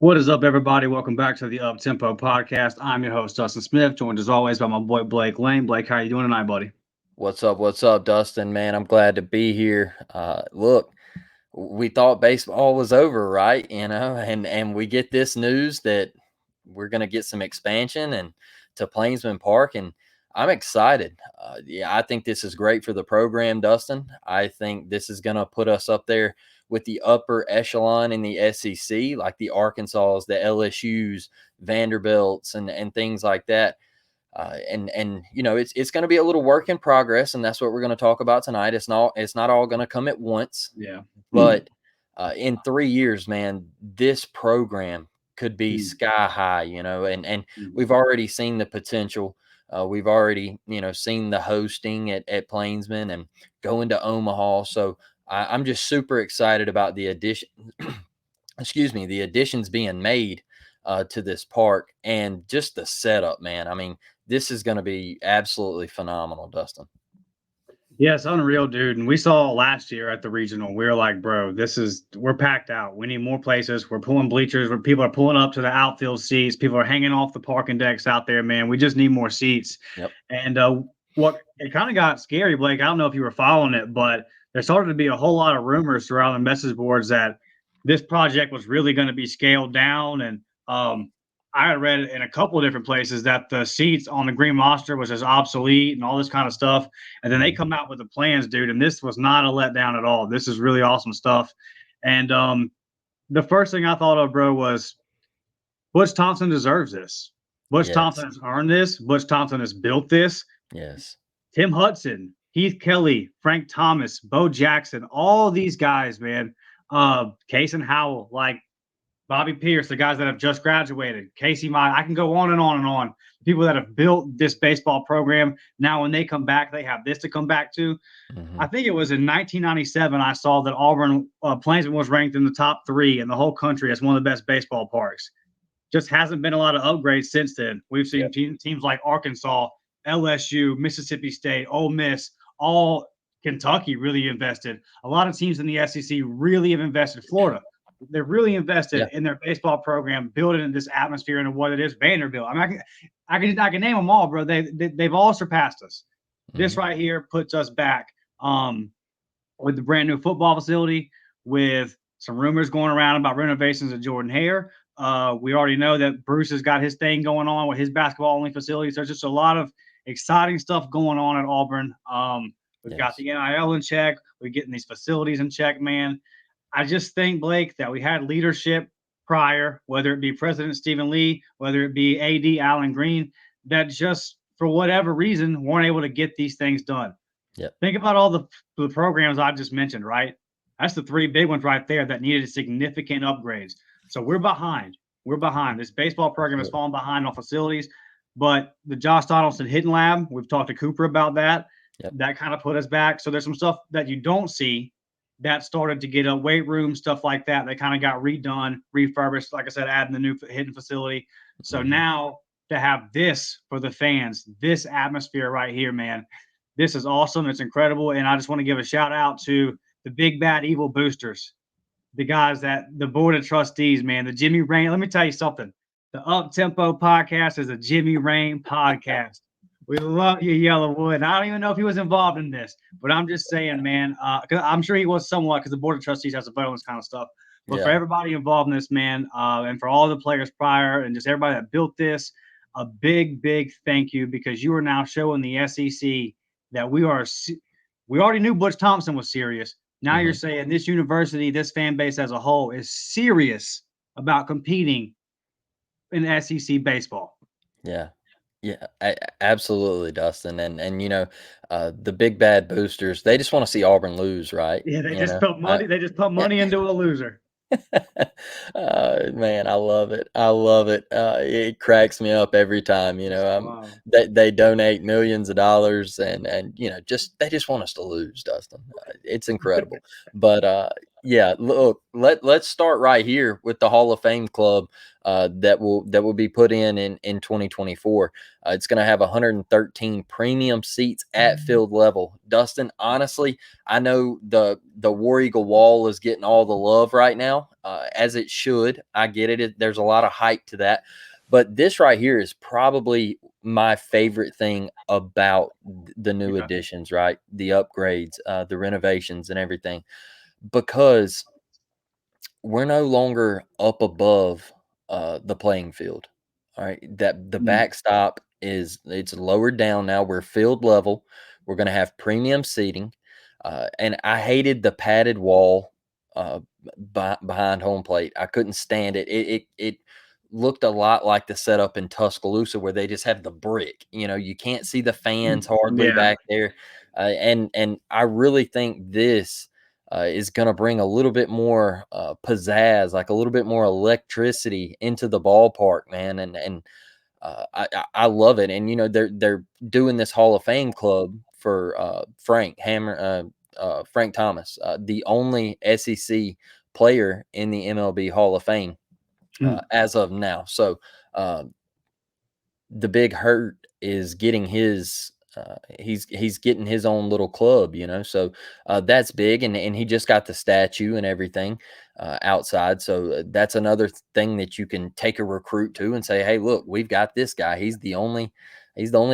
What is up, everybody? Welcome back to the Up Tempo podcast. I'm your host, Dustin Smith, joined as always by my boy Blake Lane. Blake, how you doing tonight, buddy? What's up? What's up, Dustin? Man, I'm glad to be here. Look, we thought baseball was over, right? And we get this news that we're going to get some expansion and to Plainsman Park, and I'm excited. Yeah, I think this is great for the program, Dustin. I think this is going to put us up there with the upper echelon in the SEC, like the Arkansas, the LSU's, Vanderbilts, and things like that. It's going to be a little work in progress, and that's what we're going to talk about tonight. It's not all going to come at once, Yeah. but in 3 years, man, this program could be Mm, sky high, and mm. we've already seen the potential. We've already seen the hosting at Plainsman and going to Omaha. So I'm just super excited about the addition. Excuse me, the additions being made to this park and just the setup, man. I mean, this is going to be absolutely phenomenal, Dustin. Yeah, it's unreal, dude. And we saw last year at the regional, we were like, bro, we're packed out. We need more places. We're pulling bleachers where people are pulling up to the outfield seats. People are hanging off the parking decks out there, man. We just need more seats. Yep. And what it kind of got scary, Blake. I don't know if you were following it, but there started to be a whole lot of rumors throughout the message boards that this project was really going to be scaled down. And I had read in a couple of different places that the seats on the green monster was just obsolete and all this kind of stuff. And then they come out with the plans, dude. And this was not a letdown at all. This is really awesome stuff. And the first thing I thought of, bro, was Butch Thompson deserves this. Butch Yes. Thompson has earned this. Butch Thompson has built this. Yes. Tim Hudson, Heath Kelly, Frank Thomas, Bo Jackson, all these guys, man. Case and Howell, like Bobby Pierce, the guys that have just graduated, Casey Mott, I can go on and on and on. People that have built this baseball program. Now, when they come back, they have this to come back to. Mm-hmm. I think it was in 1997 I saw that Auburn Plainsman was ranked in the top 3 in the whole country as one of the best baseball parks. Just hasn't been a lot of upgrades since then. We've seen Yep. teams like Arkansas, LSU, Mississippi State, Ole Miss, all Kentucky really invested. A lot of teams in the SEC really have invested. Florida, they're really invested Yeah. in their baseball program, building this atmosphere into what it is. Vanderbilt. I mean, I can name them all, bro. They've all surpassed us. This Mm-hmm. right here puts us back with the brand new football facility, with some rumors going around about renovations at Jordan Hare. We already know that Bruce has got his thing going on with his basketball only facilities. There's just a lot of exciting stuff going on at Auburn. We've got Yes. the NIL in check. We're getting these facilities in check, man. I just think, Blake, that we had leadership prior, whether it be President Stephen Lee, whether it be AD Alan Green, that just for whatever reason weren't able to get these things done. Yep. Think about all the programs I just mentioned, right? That's the 3 big ones right there that needed significant upgrades. So we're behind. We're behind. This baseball program has fallen behind on facilities, but the Josh Donaldson Hidden Lab, we've talked to Cooper about that. Yep. That kind of put us back. So there's some stuff that you don't see that started to get a weight room, stuff like that. They kind of got redone, refurbished, like I said, adding the new hidden facility. So Mm-hmm. now to have this for the fans, this atmosphere right here, man, this is awesome. It's incredible. And I just want to give a shout out to the big bad evil boosters, the guys that the board of trustees, man, the Jimmy Rain. Let me tell you something. The Up Tempo podcast is a Jimmy Rain podcast. We love you, Yellowwood. I don't even know if he was involved in this, but I'm just saying, man, because I'm sure he was somewhat, because the board of trustees has a vote on this kind of stuff. But for Yeah. everybody involved in this, man, and for all the players prior and just everybody that built this, a big, big thank you, because you are now showing the SEC that we already knew Butch Thompson was serious. Now Mm-hmm. you're saying this university, this fan base as a whole is serious about competing in SEC baseball. Yeah. Yeah, absolutely, Dustin, and the big bad boosters. They just want to see Auburn lose, right? Yeah, they just put money. They just put money into a loser. Man, I love it. I love it. It cracks me up every time. Wow. They donate millions of dollars, and just they just want us to lose, Dustin. It's incredible. But Yeah, look, let's start right here with the Hall of Fame club that will be put in 2024. It's going to have 113 premium seats at field level. Dustin, honestly, I know the War Eagle Wall is getting all the love right now, as it should. I get it. There's a lot of hype to that, but this right here is probably my favorite thing about the new Okay. additions, right? The upgrades, the renovations, and everything, because we're no longer up above the playing field. All right, that the Mm, backstop is it's lowered down now. We're field level. We're going to have premium seating, and I hated the padded wall behind home plate. I couldn't stand it. It looked a lot like the setup in Tuscaloosa where they just have the brick. You know, you can't see the fans hardly yeah. back there, and I really think this is going to bring a little bit more pizzazz, like a little bit more electricity into the ballpark, man. And I love it. And you know they're doing this Hall of Fame club for Frank Thomas, the only SEC player in the MLB Hall of Fame Mm, as of now. So uh, the big hurt is getting his he's getting his own little club, you know. So that's big, and he just got the statue and everything outside. So that's another thing that you can take a recruit to and say, hey, look, we've got this guy. He's the only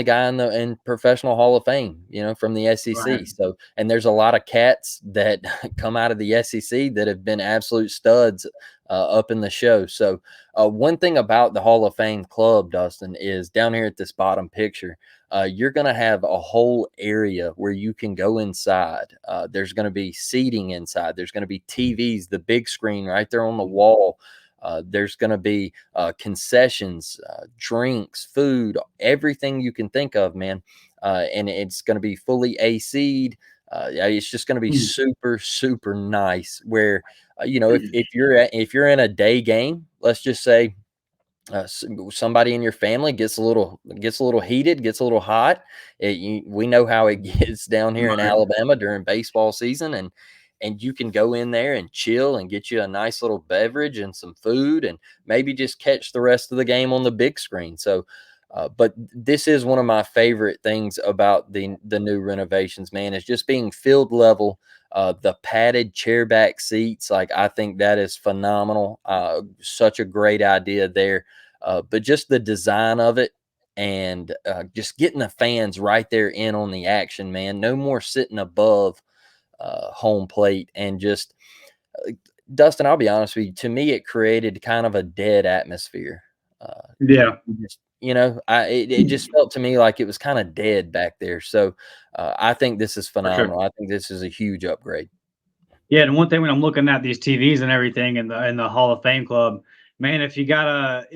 guy in professional Hall of Fame, you know, from the right. SEC. So, and there's a lot of cats that come out of the SEC that have been absolute studs up in the show. So one thing about the Hall of Fame club, Dustin, is down here at this bottom picture, you're going to have a whole area where you can go inside. There's going to be seating inside. There's going to be TVs, the big screen right there on the wall. There's going to be concessions, drinks, food, everything you can think of, man. And it's going to be fully AC'd. Yeah, it's just going to be Mm, super, super nice. Where you know, if you're in a day game, let's just say somebody in your family gets a little heated, gets a little hot. We know how it gets down here in right. Alabama during baseball season, and you can go in there and chill and get you a nice little beverage and some food, and maybe just catch the rest of the game on the big screen. So. But this is one of my favorite things about the new renovations, man, is just being field level, the padded chairback seats. Like, I think that is phenomenal. Such a great idea there. But just the design of it, and just getting the fans right there in on the action, man. No more sitting above home plate. And just uh, Dustin, I'll be honest with you. To me, it created kind of a dead atmosphere. Yeah, It just felt to me like it was kind of dead back there. So I think this is for sure. phenomenal. I think this is a huge upgrade. Yeah, and one thing when I'm looking at these TVs and everything in the Hall of Fame club, man, if you got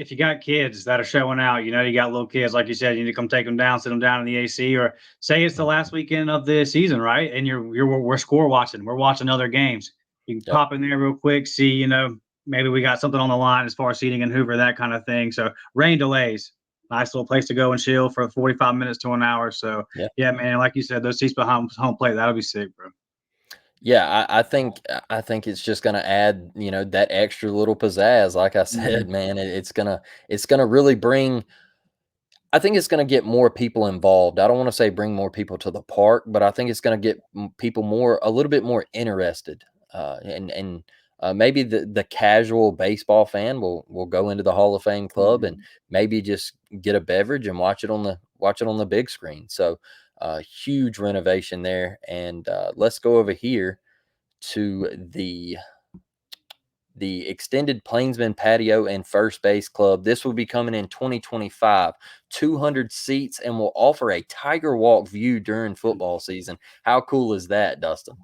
kids that are showing out, you know, you got little kids, like you said, you need to come take them down, sit them down in the AC, or say it's the last weekend of the season, right? And we're score watching, we're watching other games. You can Yep. pop in there real quick, see, you know, maybe we got something on the line as far as seating in Hoover, that kind of thing. So rain delays, nice little place to go and chill for 45 minutes to an hour. So Yeah. yeah, man, like you said, those seats behind home plate, that'll be sick, bro. Yeah, I think it's just gonna add, that extra little pizzazz. Like I said, Mhm. man, it's gonna really bring. I think it's gonna get more people involved. I don't want to say bring more people to the park, but I think it's gonna get people a little bit more interested. And maybe the casual baseball fan will go into the Hall of Fame club and Mhm. maybe just get a beverage and watch it on the big screen. So, huge renovation there. And let's go over here to the extended Plainsman patio and first base club. This will be coming in 2025, 200 seats, and will offer a Tiger Walk view during football season. How cool is that, Dustin?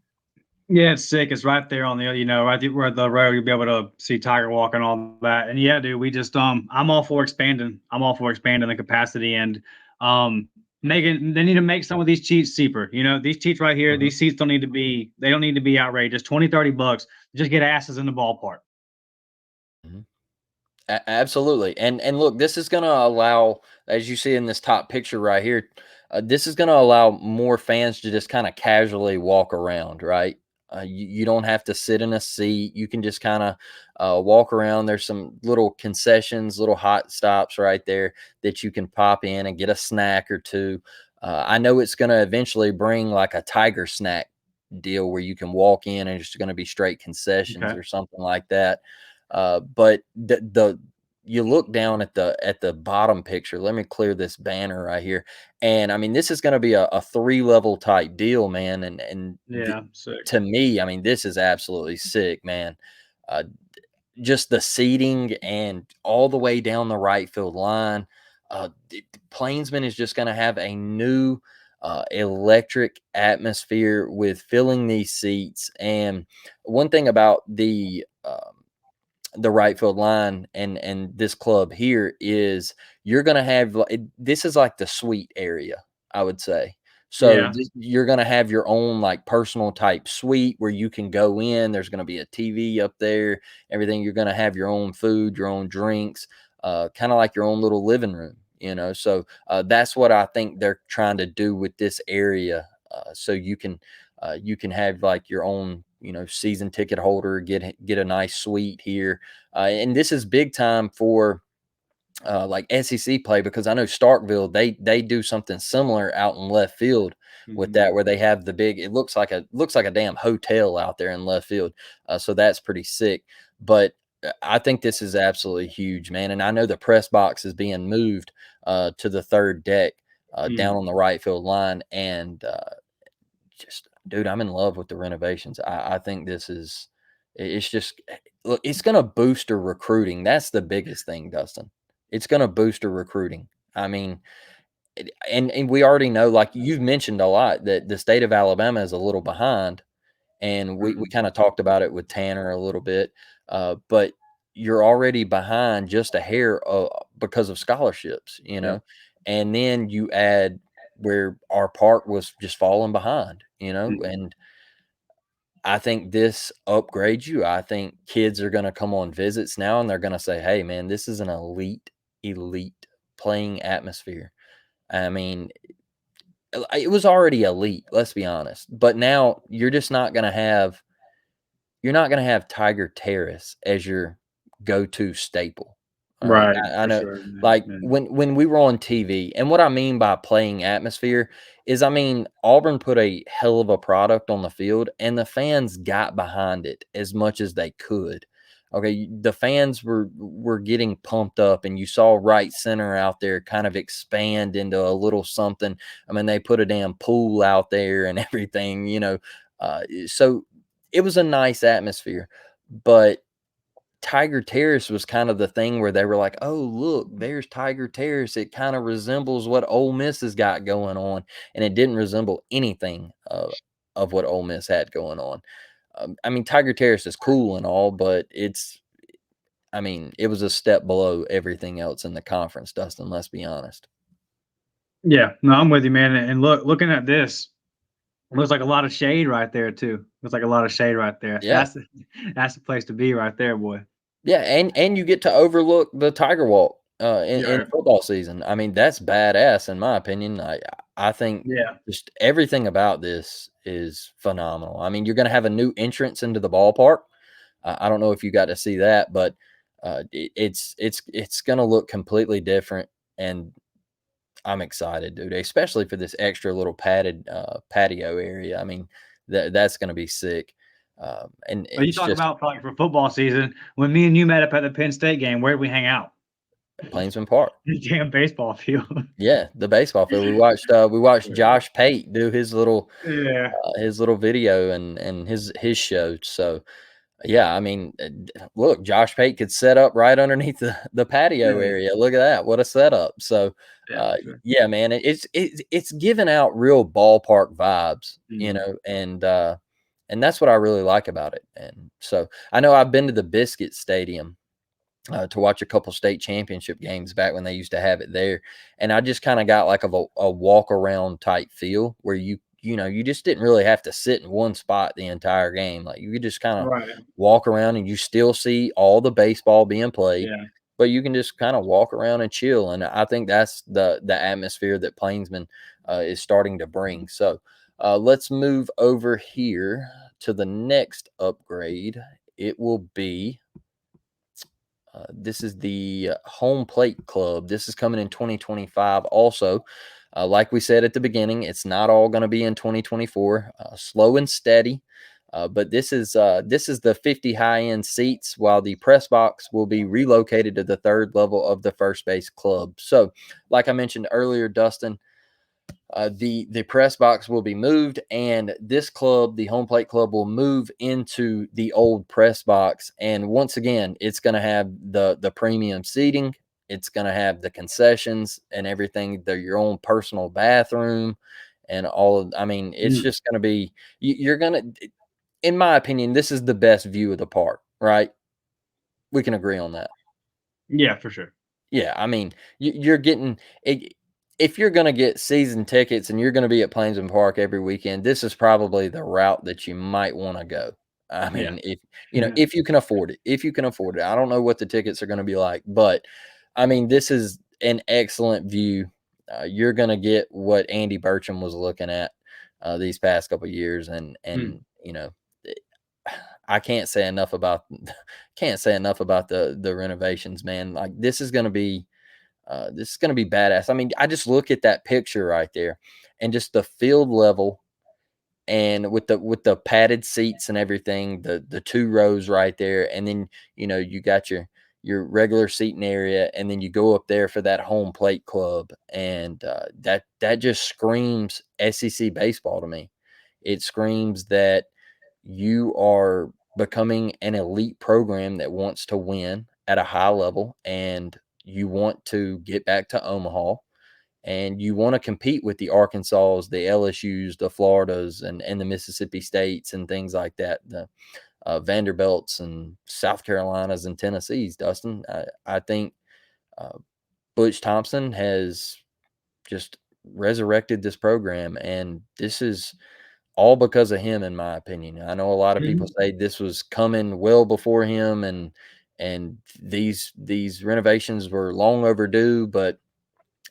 Yeah, it's sick. It's right there on the, you know, right there where the road you'll be able to see Tiger Walk and all that. And yeah, dude, we just I'm all for expanding. I'm all for expanding the capacity and making they need to make some of these seats cheaper. You know, these seats right here, Mhm. these seats don't need to be outrageous. 20, 30 bucks. Just get asses in the ballpark. Mhm. Absolutely. And look, this is going to allow, as you see in this top picture right here, this is going to allow more fans to just kind of casually walk around, right? You don't have to sit in a seat. You can just kind of walk around. There's some little concessions, little hot stops right there that you can pop in and get a snack or two. I know it's going to eventually bring like a Tiger snack deal where you can walk in and it's going to be straight concessions Okay. or something like that. But the you look down at the bottom picture. Let me clear this banner right here. And I mean, this is going to be a 3 level type deal, man. Yeah. Sick. To me, I mean, this is absolutely sick, man. Uh, just the seating and all the way down the right field line. Plainsman is just going to have a new electric atmosphere with filling these seats. And one thing about the right field line and this club here is you're going to have this is like the suite area, I would say. So Yeah. you're going to have your own like personal type suite where you can go in. There's going to be a TV up there, everything. You're going to have your own food, your own drinks, kind of like your own little living room, you know. So that's what I think they're trying to do with this area. So you can have like your own, you know, season ticket holder, get a nice suite here. And this is big time for like SEC play, because I know Starkville, they do something similar out in left field with Hmm. that, where they have the big, it looks like a damn hotel out there in left field. So that's pretty sick. But I think this is absolutely huge, man. And I know the press box is being moved to the third deck down on the right field line. And just, dude, I'm in love with the renovations. I think this is, it's just, look, it's going to boost our recruiting. That's the biggest thing, Dustin. It's going to boost our recruiting. I mean, and we already know, like you've mentioned a lot, that the state of Alabama is a little behind, and we kind of talked about it with Tanner a little bit, but you're already behind just a hair because of scholarships, you Yeah. know, and then you add where our park was just falling behind, you know, Mhm. and I think this upgrades you. I think kids are going to come on visits now and they're going to say, hey, man, this is an elite playing atmosphere. I mean, it was already elite, let's be honest, but now you're not gonna have Tiger Terrace as your go-to staple. All right. Right. I For know, sure, man. like Yeah. when we were on TV, and what I mean by playing atmosphere is, I mean, Auburn put a hell of a product on the field, and the fans got behind it as much as they could. Okay, the fans were getting pumped up, and you saw right center out there kind of expand into a little something. I mean, they put a damn pool out there and everything, you know. So it was a nice atmosphere, but Tiger Terrace was kind of the thing where they were like, "Oh, look, there's Tiger Terrace. It kind of resembles what Ole Miss has got going on," and it didn't resemble anything of what Ole Miss had going on. I mean, Tiger Terrace is cool and all, but I mean, it was a step below everything else in the conference, Dustin. Let's be honest. Yeah. No, I'm with you, man. And looking at this, looks like a lot of shade right there too. Looks like a lot of shade right there. Yeah. That's the place to be right there, boy. Yeah, and you get to overlook the Tiger Walk, in Yeah. football season. I mean, that's badass in my opinion. I think Yeah. just everything about this is phenomenal. I mean, you're gonna have a new entrance into the ballpark. I don't know if you got to see that, but it's gonna look completely different, and I'm excited, dude, especially for this extra little padded patio area. I mean, that's gonna be sick, and But you it's talk just about probably for football season, when me and you met up at the Penn State game, where'd we hang out? Plainsman Park. The damn baseball field. Yeah, the baseball field. We watched Josh Pate do Yeah. his little video and his show. So yeah, I mean, look, Josh Pate could set up right underneath the patio Yeah. area. Look at that, what a setup! So Yeah, for sure. yeah, man, it's giving out real ballpark vibes, you Mhm. know, and that's what I really like about it. And so I know I've been to the Biscuit Stadium to watch a couple state championship games back when they used to have it there. And I just kind of got like a walk around type feel where you know, you just didn't really have to sit in one spot the entire game. Like you could just kind of Right. walk around and you still see all the baseball being played, Yeah. but you can just kind of walk around and chill. And I think that's the atmosphere that Plainsman is starting to bring. So let's move over here to the next upgrade, it will be this is the Home Plate Club. This is coming in 2025 also. Like we said at the beginning, it's not all going to be in 2024. Slow and steady. But this is the 50 high-end seats, while the press box will be relocated to the third level of the first base club. So, like I mentioned earlier, Dustin, the press box will be moved, and this club, the Home Plate Club, will move into the old press box. And once again, it's going to have the premium seating. It's going to have the concessions and everything. Your own personal bathroom and all of. I mean, it's just going to be. You're going to, in my opinion, this is the best view of the park. Right? We can agree on that. Yeah, for sure. Yeah, I mean, you're getting if you're going to get season tickets and you're going to be at Plainsman Park every weekend, this is probably the route that you might want to go. I Yeah. mean, if you can afford it, I don't know what the tickets are going to be like, but I mean, this is an excellent view. You're going to get what Andy Burcham was looking at these past couple of years, and Mm. eh, I can't say enough about the renovations, man. Like this is going to be badass. I mean, I just look at that picture right there, and just the field level, and with the padded seats and everything, the two rows right there, and then you got your regular seating area, and then you go up there for that Home Plate Club, and that just screams SEC baseball to me. It screams that you are becoming an elite program that wants to win at a high level, and you want to get back to Omaha, and you want to compete with the Arkansas, the LSUs, the Floridas, and the Mississippi States and things like that, the Vanderbilts and South Carolinas and Tennessees. Dustin, I think uh, Butch Thompson has just resurrected this program, and this is all because of him, in my opinion. I know a lot of people Mhm. say this was coming well before him, and these renovations were long overdue. But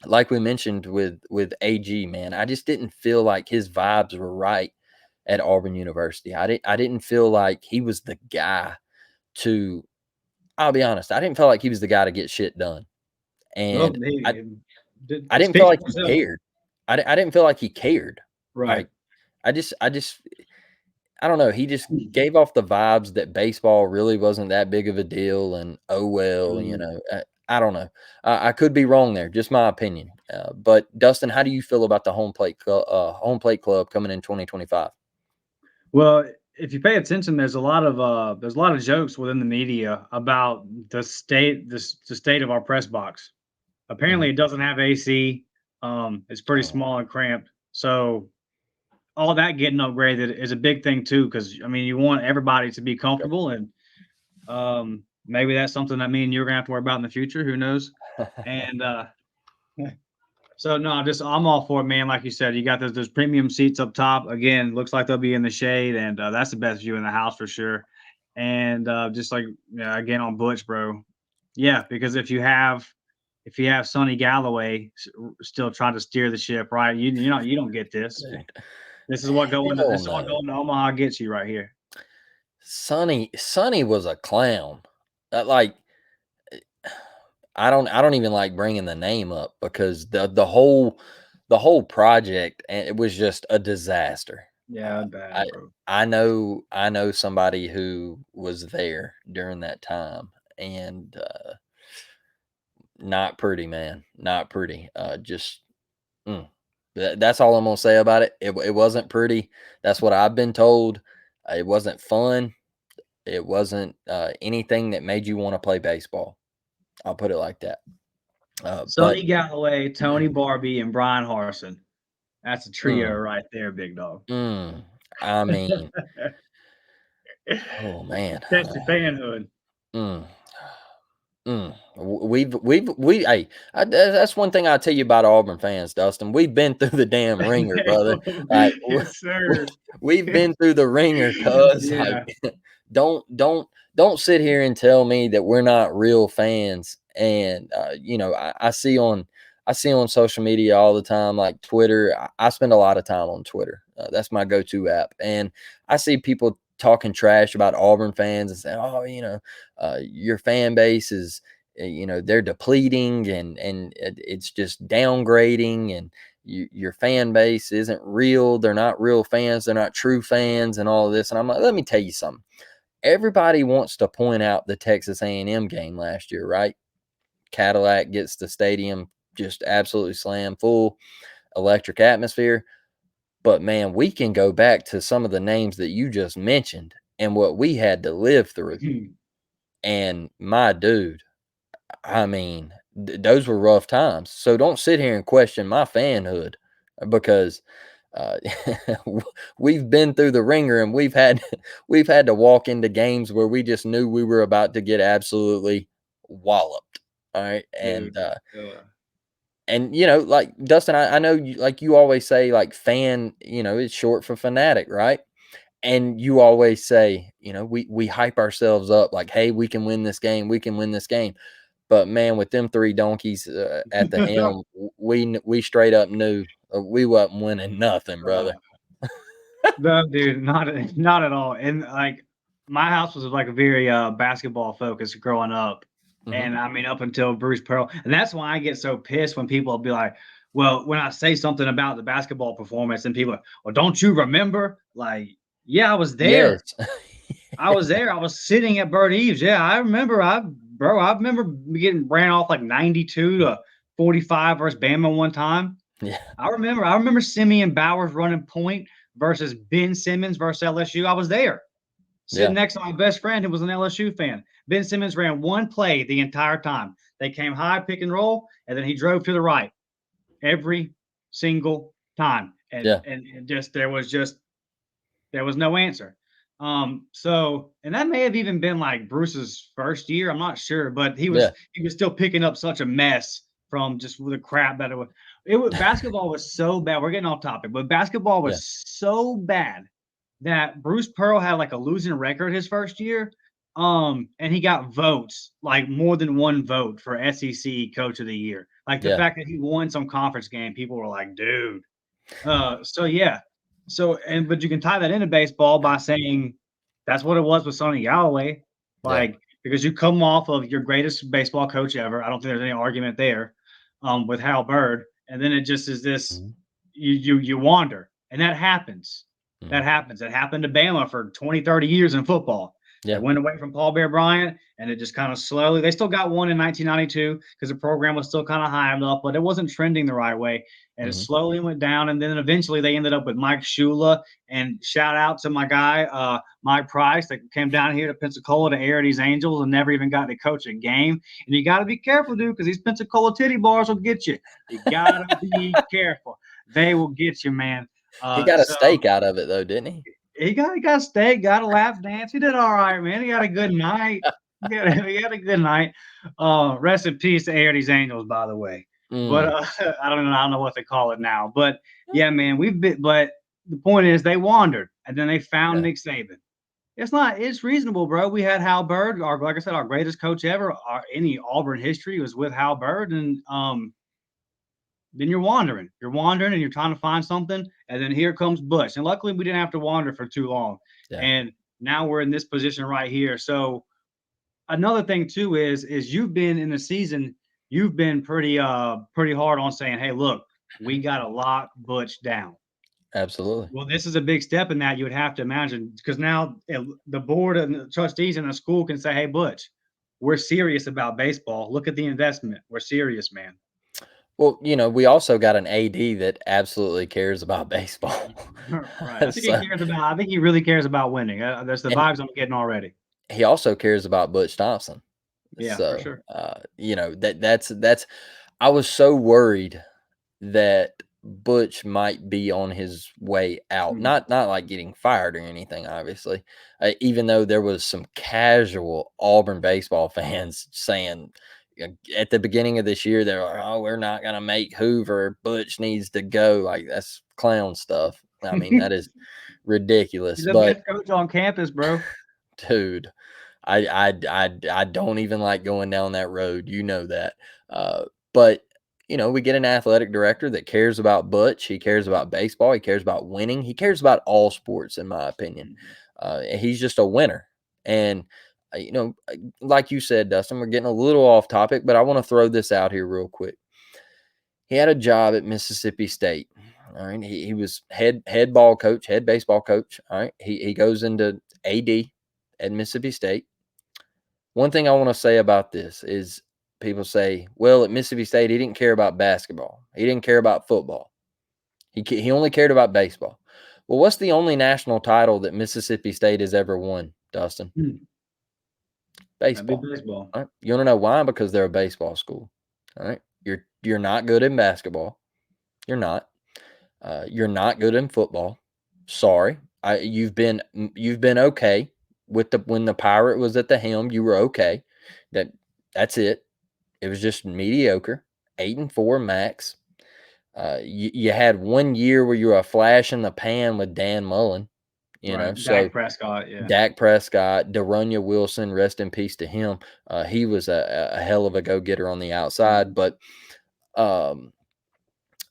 like we mentioned with AG, man, I just didn't feel like his vibes were right at Auburn University. I didn't feel like he was the guy to. I'll be honest, I didn't feel like he was the guy to get shit done, Well, and I he I it didn't feel speaks like for he himself. cared. I didn't feel like he cared. Right. Like I just I don't know. He just gave off the vibes that baseball really wasn't that big of a deal, and oh well, Mm. I don't know. I could be wrong there. Just my opinion. But Dustin, how do you feel about the Home Plate Club coming in 2025? Well, if you pay attention, there's a lot of jokes within the media about the state of our press box. Mhm. Apparently, it doesn't have AC. It's pretty Oh, small and cramped. So all that getting upgraded is a big thing too, because I mean, you want everybody to be comfortable, and maybe that's something that me and you're gonna have to worry about in the future. Who knows? And so no, just I'm all for it, man. Like you said, you got those premium seats up top. Again, looks like they'll be in the shade, and that's the best view in the house for sure. And just like yeah, again on Butch, bro. Yeah, because if you have Sonny Galloway still trying to steer the ship, right? You don't get this. dude. Hell This is what no. going to Omaha gets you right here. Sonny was a clown. Like I don't even like bringing the name up because the whole project, and it was just a disaster. Yeah, I bad, bro. I know somebody who was there during that time, and not pretty, man, not pretty. Just mm. That's all I'm gonna say about it. It wasn't pretty. That's what I've been told. It wasn't fun. It wasn't anything that made you want to play baseball. I'll put it like that. But Sonny Galloway, Tony Barbie, and Brian Harson. That's a trio mm, right there, big dog. mm, I mean, oh man. Test your fanhood. Mm. We hey, that's one thing I'll tell you about Auburn fans, Dustin. We've been through the damn ringer, brother. Like Yes, sir. we've been through the ringer, cuz like Yeah. don't don't don't sit here and tell me that we're not real fans. And I see I see on social media all the time, like Twitter. I spend a lot of time on Twitter. That's my go-to app, and I see people talking trash about Auburn fans and saying, "Oh, your fan base is, they're depleting, and it's just downgrading, and your fan base isn't real. They're not real fans. They're not true fans, and all of this." And I'm like, let me tell you something. Everybody wants to point out the Texas A&M game last year, right? Cadillac gets the stadium just absolutely slammed full, electric atmosphere. But man, we can go back to some of the names that you just mentioned and what we had to live through. And my dude, I mean, those were rough times. So don't sit here and question my fanhood, because uh, we've been through the ringer, and we've had to walk into games where we just knew we were about to get absolutely walloped. All right, Dude. and like Dustin, I know you always say, like, fan, it's short for fanatic, right? And you always say, we hype ourselves up like, hey, we can win this game, we can win this game. But man, with them three donkeys at the helm, we straight up knew we wasn't winning nothing, brother. No, dude, not at all. And like my house was like a very basketball focused growing up. Hmm. And I mean up until Bruce Pearl. And that's why I get so pissed when people be like, well, when I say something about the basketball performance and people are, well, don't you remember? Like, yeah, I was there. Yes. I was there. I was sitting at Bird Eves. Yeah, I remember. I remember getting ran off like 92 to 45 versus Bama one time. Yeah. I remember Simeon Bowers running point versus Ben Simmons versus LSU. I was there, sitting Yeah. next to my best friend who was an LSU fan. Ben Simmons ran one play the entire time. They came high, pick and roll, and then he drove to the right every single time. Yeah. And there was no answer. And that may have even been like Bruce's first year. I'm not sure, but Yeah. he was still picking up such a mess from just the crap that it was. Basketball was so bad. We're getting off topic, but basketball Yeah. was so bad that Bruce Pearl had like a losing record his first year. And he got votes, like more than one vote for SEC Coach of the Year. Like the Yeah. fact that he won some conference game, people were like, dude. So yeah. But you can tie that into baseball by saying that's what it was with Sonny Galloway. Yeah. Like, because you come off of your greatest baseball coach ever. I don't think there's any argument there, with Hal Bird. And then it just is this, Mhm. you wander. And that happens. That Mhm. happens. It happened to Bama for 20, 30 years in football. They Yeah. went away from Paul Bear Bryant, and it just kind of slowly, they still got one in 1992 because the program was still kind of high enough, but it wasn't trending the right way. And it Mhm. slowly went down. And then eventually they ended up with Mike Shula. And shout out to my guy, Mike Price, that came down here to Pensacola to air these Angels and never even got to coach a game. And you got to be careful, dude, because these Pensacola titty bars will get you. You got to be careful. They will get you, man. He got a So steak out of it, though, didn't he? he got a steak, got a lap dance. He did all right, man. He got a good night. He had a good night. Rest in peace to Airdy's Angels, by the way. But Mm. I don't know what they call it now. But yeah, man, but the point is they wandered and then they found Yeah. Nick Saban. It's reasonable, bro. We had Hal Bird, like I said, our greatest coach ever, any Auburn history was with Hal Bird. And then you're wandering. You're wandering and you're trying to find something. And then here comes Bush. And luckily we didn't have to wander for too long. Yeah. And now we're in this position right here. So another thing too is you've been in the season, you've been pretty hard on saying, hey, look, we got to lock Butch down. Absolutely. Well, this is a big step in that, you would have to imagine, because now the board and the trustees and the school can say, hey, Butch, we're serious about baseball. Look at the investment. We're serious, man. Well, we also got an AD that absolutely cares about baseball. Right. So, I think he really cares about winning. That's the and vibes I'm getting already. he also cares about Butch Thompson. Yeah, for So, sure. that's I was so worried that Butch might be on his way out. Mm. Not like getting fired or anything, obviously. Even though there was some casual Auburn baseball fans saying, at the beginning of this year, they're like, "Oh, we're not gonna make Hoover. Butch needs to go." Like, that's clown stuff. I mean, that is ridiculous. He's the But best coach on campus, bro. dude, I don't even like going down that road. You know that. But we get an athletic director that cares about Butch. He cares about baseball. He cares about winning. He cares about all sports, in my opinion. He's just a winner. And, like you said, Dustin, we're getting a little off topic, but I want to throw this out here real quick. He had a job at Mississippi State. All right. He was head ball coach, head baseball coach. All right. He goes into AD at Mississippi State. One thing I want to say about this is people say, well, at Mississippi State, he didn't care about basketball. He didn't care about football. He only cared about baseball. Well, what's the only national title that Mississippi State has ever won, Dustin? That'd be Baseball. baseball. Right? You want to know why? Because they're a baseball school. All right. You're not good in basketball. You're not. You're not good in football. Sorry. You've been okay with when the Pirate was at the helm. You were okay. That's it. It was just mediocre. 8-4 max. You had 1 year where you were a flash in the pan with Dan Mullen. Right. So Dak Prescott, yeah. Dak Prescott, Darunya Wilson, rest in peace to him. He was a hell of a go-getter on the outside, but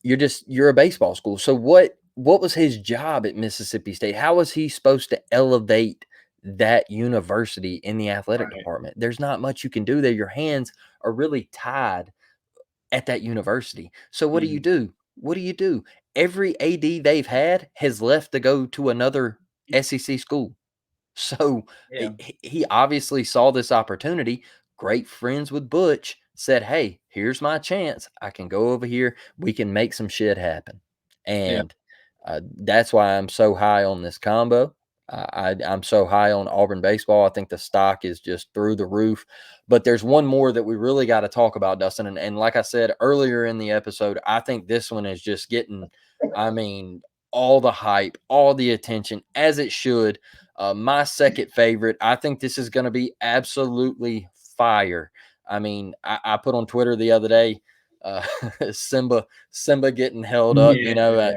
you're a baseball school. So what was his job at Mississippi State? How was he supposed to elevate that university in the athletic department? There's not much you can do there. Your hands are really tied at that university. So what do you do? What do you do? Every AD they've had has left to go to another SEC school. So he obviously saw this opportunity. Great friends with Butch, said, hey, here's my chance. I can go over here. We can make some shit happen. And that's why I'm so high on this combo. I'm so high on Auburn baseball. I think the stock is just through the roof. But there's one more that we really got to talk about, Dustin. And like I said earlier in the episode, I think this one is just getting, all the hype, all the attention, as it should. My second favorite, I think this is going to be absolutely fire. I put on Twitter the other day, Simba getting held up,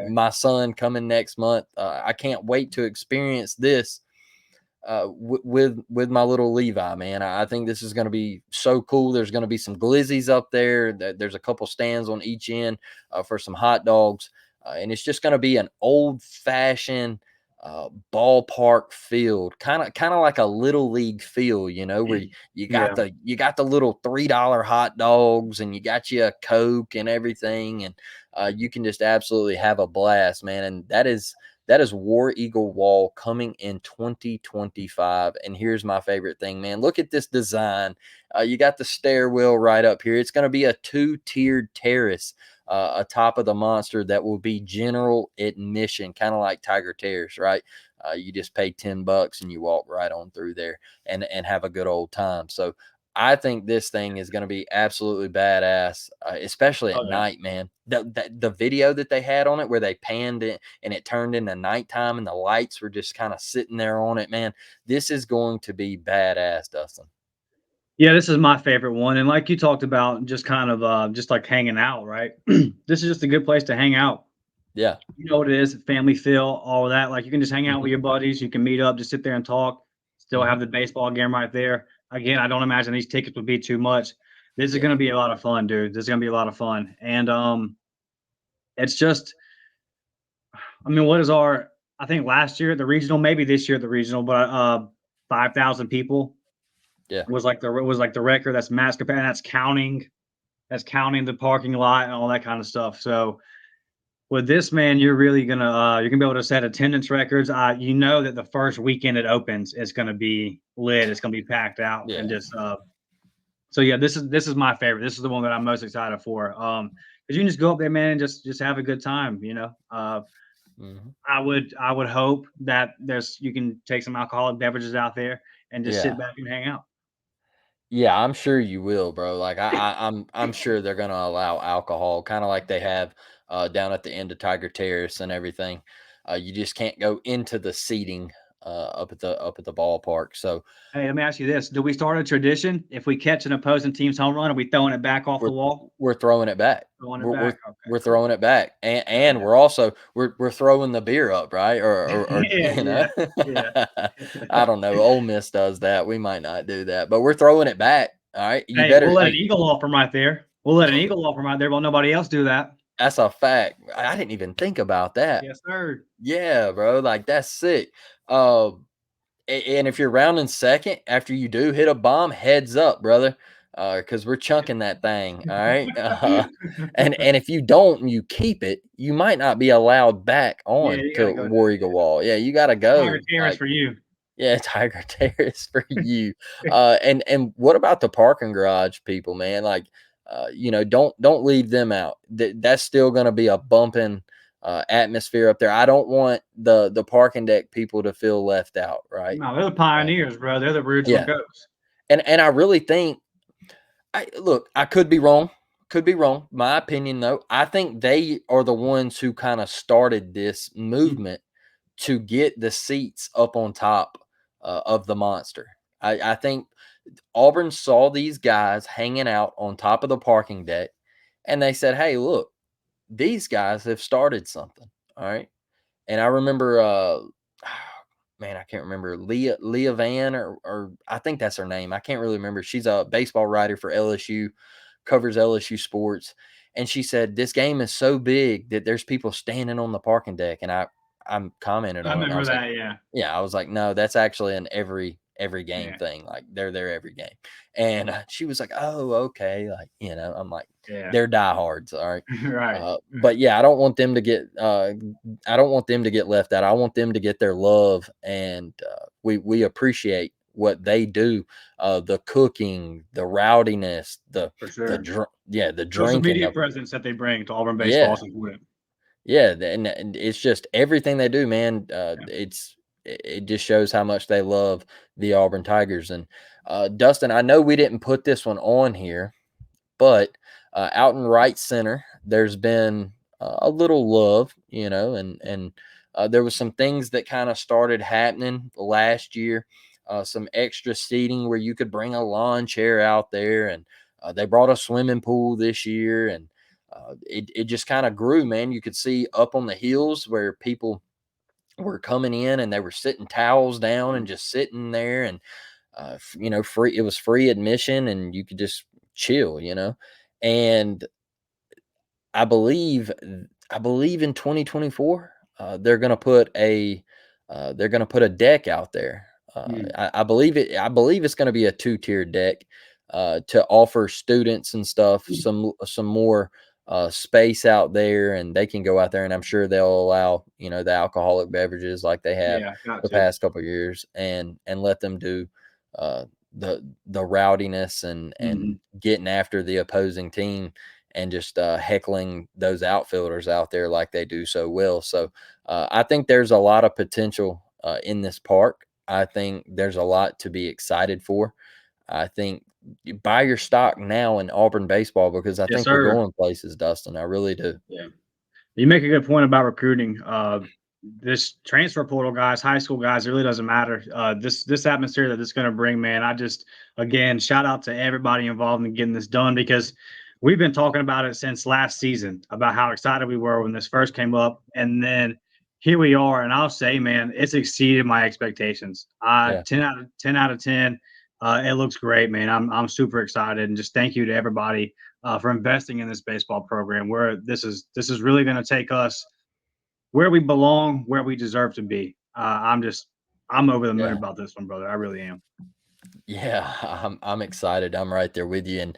my son coming next month. I can't wait to experience this with my little Levi, man. I think this is going to be so cool. There's going to be some glizzies up there. There's a couple stands on each end for some hot dogs. And it's just going to be an old fashioned ballpark field, kind of like a little league field, where you got the little $3 hot dogs and you got you a Coke and everything. And you can just absolutely have a blast, man. And that is War Eagle Wall coming in 2025. And here's my favorite thing, man. Look at this design. You got the stairwell right up here. It's going to be a 2-tiered terrace atop of the monster that will be general admission, kind of like Tiger Terrace, right? You just pay $10 and you walk right on through there and have a good old time. So I think this thing is going to be absolutely badass, especially at night, man. The video that they had on it where they panned it and it turned into nighttime and the lights were just kind of sitting there on it, man. This is going to be badass, Dustin. Yeah, this is my favorite one. And like you talked about, just kind of just like hanging out, right? This is just a good place to hang out. Yeah. You know what it is, family feel, all of that. Like you can just hang out with your buddies. You can meet up, just sit there and talk. Still have the baseball game right there. Again, I don't imagine these tickets would be too much. This is going to be a lot of fun, dude. This is going to be a lot of fun. And it's just, what is I think last year at the regional, maybe this year at the regional, but 5,000 people. Yeah. Was like the record. That's max capacity. That's counting the parking lot and all that kind of stuff. So with this, man, you're really gonna you're gonna be able to set attendance records. That the first weekend it opens, it's gonna be lit. It's gonna be packed out, and just so yeah, this is my favorite. This is the one that I'm most excited for. Because you can just go up there, man, and just have a good time. I would hope that you can take some alcoholic beverages out there and just sit back and hang out. Yeah, I'm sure you will, bro. Like I'm sure they're gonna allow alcohol, kind of like they have down at the end of Tiger Terrace and everything. You just can't go into the seating up at the ballpark. So hey, let me ask you this: do we start a tradition? If we catch an opposing team's home run, are we throwing it back off the wall? We're throwing it back. Throwing it back. Okay. We're throwing it back, and we're also we're throwing the beer up, right? Or yeah. I don't know. Ole Miss does that. We might not do that, but we're throwing it back. All right, We'll let an eagle off from right there. We'll let an eagle off from out there, while nobody else do that. That's a fact. I didn't even think about that. Yes, sir. Yeah, bro. Like that's sick. Uh, and if you're rounding second after you do hit a bomb, heads up, brother, because we're chunking that thing. All right. And if you don't and you keep it, you might not be allowed back Yeah, on you gotta to go War down. Eagle Wall. Yeah, you got to Tiger go. Terrace Like for you. yeah, Tiger Terrace for you. And what about the parking garage people, man? Like, don't leave them out. That's still going to be a bumping atmosphere up there. I don't want the parking deck people to feel left out, right? No, they're the Uh, pioneers, bro. They're the original yeah, goats. and I really think I could be wrong. Could be wrong. My opinion, though, I think they are the ones who kind of started this Mm, movement to get the seats up on top of the monster. I think Auburn saw these guys hanging out on top of the parking deck, and they said, "Hey, look, these guys have started something." All right, and I remember, man, I can't remember Leah Van or I think that's her name. I can't really remember. She's a baseball writer for LSU, covers LSU sports, and she said this game is so big that there's people standing on the parking deck, and I'm commented I on it, and I remember was like, that. Yeah, yeah, I was like, no, that's actually an every game yeah, thing. Like they're there every game, and she was like, oh, okay, like I'm like, yeah. they're diehards, all right. Right. But yeah, I don't want them to get I don't want them to get left out. I want them to get their love, and we appreciate what they do. The cooking, the rowdiness, For sure. the Social drinking, media presence that they bring to Auburn baseball yeah, is important. yeah, and it's just everything they do, man. Yeah. It just shows how much they love the Auburn Tigers. And Dustin, I know we didn't put this one on here, but out in right center, there's been a little love, and there was some things that kind of started happening last year. Some extra seating where you could bring a lawn chair out there, and they brought a swimming pool this year, and it just kind of grew, man. You could see up on the hills where people were coming in and they were sitting towels down and just sitting there, and free. It was free admission, and you could just chill, and I believe I believe in 2024, they're gonna put a deck out there. Mm. I believe it's gonna be a two-tier deck to offer students and stuff some more space out there, and they can go out there, and I'm sure they'll allow the alcoholic beverages like they have Yeah, got the to. past couple of years, and let them do uh, the rowdiness and Hmm. getting after the opposing team and just heckling those outfielders out there like they do so well. So I think there's a lot of potential in this park. I think there's a lot to be excited for. I think you buy your stock now in Auburn baseball because I Yes, think we're sir. going places, Dustin. I really do. Yeah. You make a good point about recruiting. This transfer portal guys, high school guys, it really doesn't matter. This atmosphere that it's going to bring, man. I just again shout out to everybody involved in getting this done, because we've been talking about it since last season about how excited we were when this first came up, and then here we are. And I'll say, man, it's exceeded my expectations. Yeah. 10 out of 10. It looks great, man. I'm super excited, and just thank you to everybody for investing in this baseball program. Where this is really going to take us where we belong, where we deserve to be. I'm over the moon Yeah. about this one, brother. I really am. Yeah. I'm excited. I'm right there with you.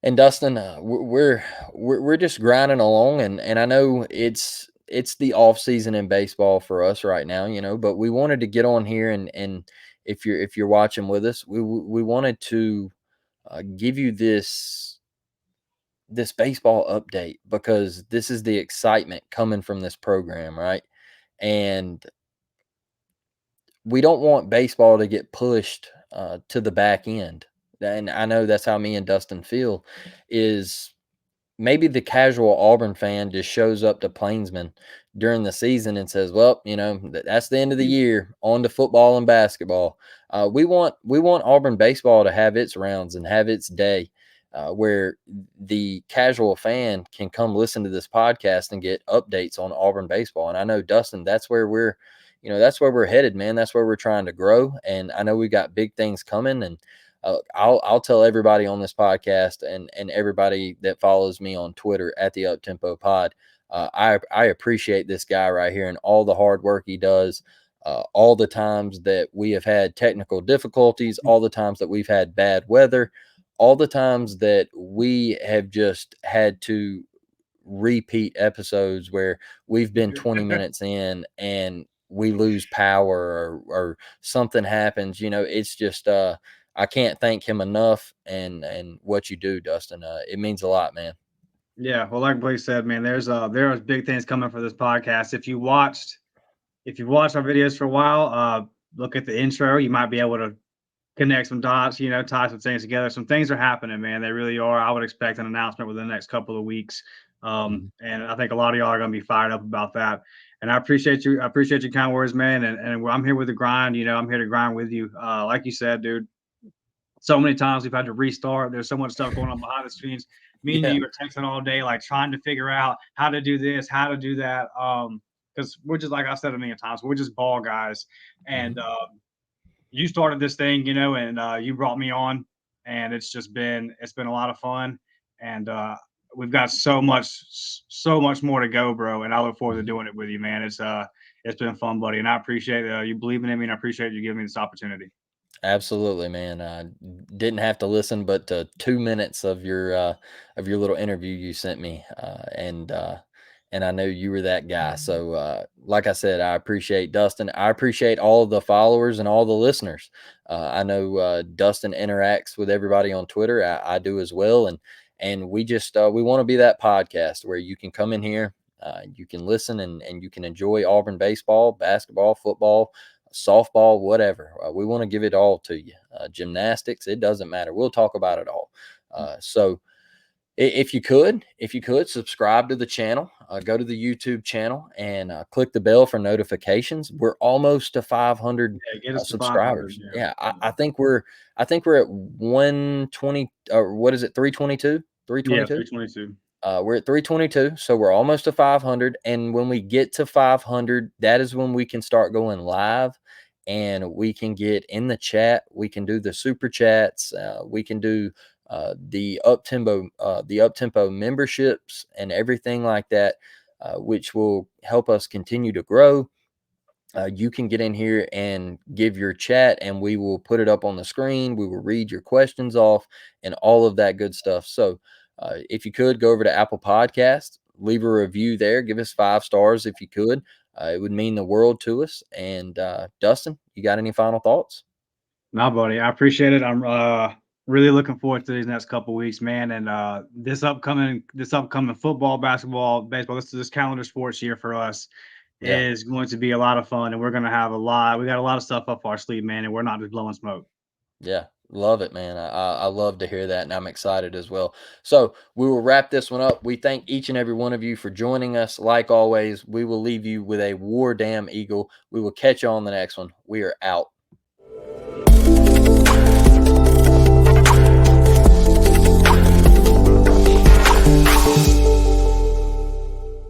And Dustin, we're just grinding along, and I know it's the off season in baseball for us right now, but we wanted to get on here, and if you're watching with us, we wanted to give you this baseball update because this is the excitement coming from this program, right? And we don't want baseball to get pushed to the back end. And I know that's how me and Dustin feel. Is maybe the casual Auburn fan just shows up to Plainsman during the season and says, "Well, that's the end of the year. On to football and basketball." We want Auburn baseball to have its rounds and have its day, where the casual fan can come listen to this podcast and get updates on Auburn baseball. And I know Dustin, that's where we're headed, man. That's where we're trying to grow. And I know we got big things coming, and I'll tell everybody on this podcast and everybody that follows me on Twitter at the Uptempo Pod. I appreciate this guy right here and all the hard work he does. All the times that we have had technical difficulties, all the times that we've had bad weather, all the times that we have just had to repeat episodes where we've been 20 minutes in and we lose power or something happens. It's just I can't thank him enough and what you do, Dustin. It means a lot, man. Yeah, well, like Blake said, man, there's big things coming for this podcast. If you watched our videos for a while, look at the intro. You might be able to connect some dots, tie some things together. Some things are happening, man. They really are. I would expect an announcement within the next couple of weeks. And I think a lot of y'all are going to be fired up about that. And I appreciate you. I appreciate your kind words, man. And I'm here with the grind. I'm here to grind with you. Like you said, dude, so many times we've had to restart. There's so much stuff going on behind the scenes. Me and Yeah. you are texting all day, like trying to figure out how to do this, how to do that. Because we're just, like I said a million times, we're just ball guys. And you started this thing, and you brought me on, and it's been a lot of fun, and we've got so much more to go, bro. And I look forward to doing it with you, man. It's been fun, buddy, and I appreciate you believing in me, and I appreciate you giving me this opportunity. Absolutely, man. I didn't have to listen but to 2 minutes of your little interview you sent me, and I know you were that guy. So, like I said, I appreciate Dustin. I appreciate all of the followers and all the listeners. I know Dustin interacts with everybody on Twitter. I do as well, and we just we want to be that podcast where you can come in here, you can listen, and you can enjoy Auburn baseball, basketball, football, softball, whatever. We want to give it all to you. Gymnastics, it doesn't matter. We'll talk about it all. So if you could subscribe to the channel, go to the YouTube channel and click the bell for notifications. We're almost to 500 Yeah, get us to 500. subscribers. Yeah, Yeah, I think we're at 120, or what is it, 322? yeah, 322? 322. We're at 322, so we're almost to 500. And when we get to 500, that is when we can start going live, and we can get in the chat. We can do the super chats. We can do the up tempo memberships and everything like that, which will help us continue to grow. You can get in here and give your chat, and we will put it up on the screen. We will read your questions off and all of that good stuff. So, if you could go over to Apple Podcasts, leave a review there, give us 5 stars if you could. It would mean the world to us. And Dustin, you got any final thoughts? No, buddy, I appreciate it. I'm really looking forward to these next couple weeks, man. And this upcoming football, basketball, baseball, this calendar sports year for us Yeah. is going to be a lot of fun, and we're going to have a lot. We got a lot of stuff up our sleeve, man, and we're not just blowing smoke. Yeah, love it, man. I love to hear that, and I'm excited as well. So we will wrap this one up. We thank each and every one of you for joining us. Like always, we will leave you with a War Damn Eagle. We will catch you on the next one. We are out.